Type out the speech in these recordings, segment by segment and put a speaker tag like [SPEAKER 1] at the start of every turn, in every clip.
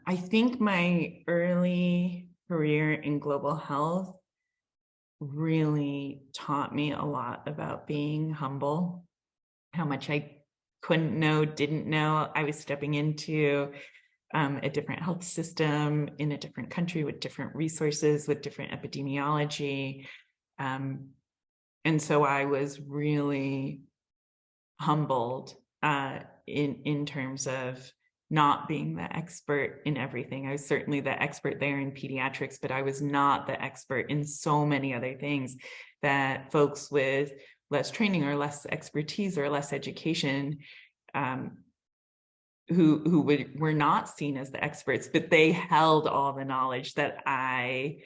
[SPEAKER 1] I think my early career in global health really taught me a lot about being humble, how much I couldn't know, didn't know. I was stepping into a different health system in a different country with different resources, with different epidemiology. Um, and so I was really humbled in terms of not being the expert in everything. I was certainly the expert there in pediatrics, but I was not the expert in so many other things that folks with less training or less expertise or less education who were not seen as the experts, but they held all the knowledge that I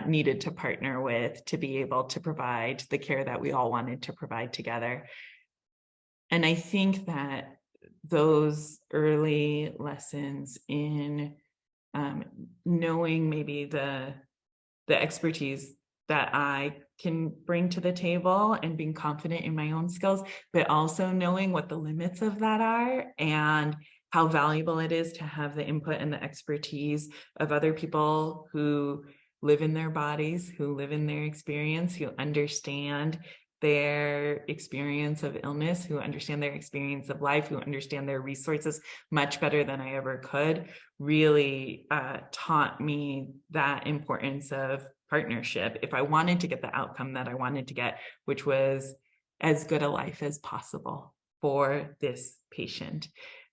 [SPEAKER 1] needed to partner with to be able to provide the care that we all wanted to provide together. And I think that those early lessons in knowing maybe the expertise that I can bring to the table and being confident in my own skills, but also knowing what the limits of that are and how valuable it is to have the input and the expertise of other people who live in their bodies, who live in their experience, who understand their experience of illness, who understand their experience of life, who understand their resources much better than I ever could, really taught me that importance of partnership. If I wanted to get the outcome that I wanted to get, which was as good a life as possible for this patient,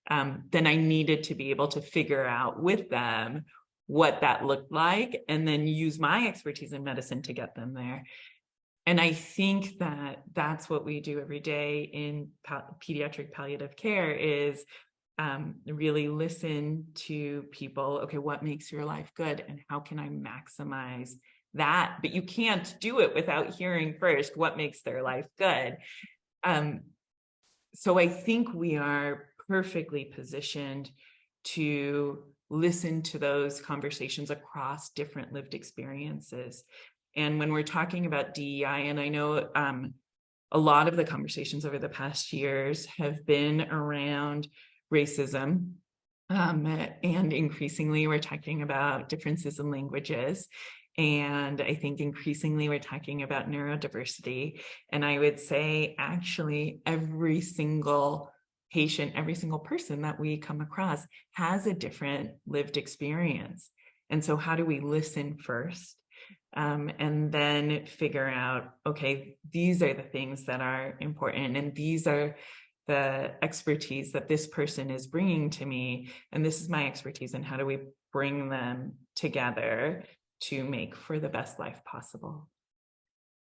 [SPEAKER 1] then I needed to be able to figure out with them what that looked like and then use my expertise in medicine to get them there. And I think that that's what we do every day in pediatric palliative care is really listen to people. Okay, what makes your life good and how can I maximize that? But you can't do it without hearing first what makes their life good. So I think we are perfectly positioned to listen to those conversations across different lived experiences. And when we're talking about DEI, and I know a lot of the conversations over the past years have been around racism, and increasingly we're talking about differences in languages. And I think increasingly we're talking about neurodiversity. And I would say actually every single patient, every single person that we come across has a different lived experience. And so how do we listen first? And then figure out, okay, these are the things that are important, and these are the expertise that this person is bringing to me, and this is my expertise, and how do we bring them together to make for the best life possible?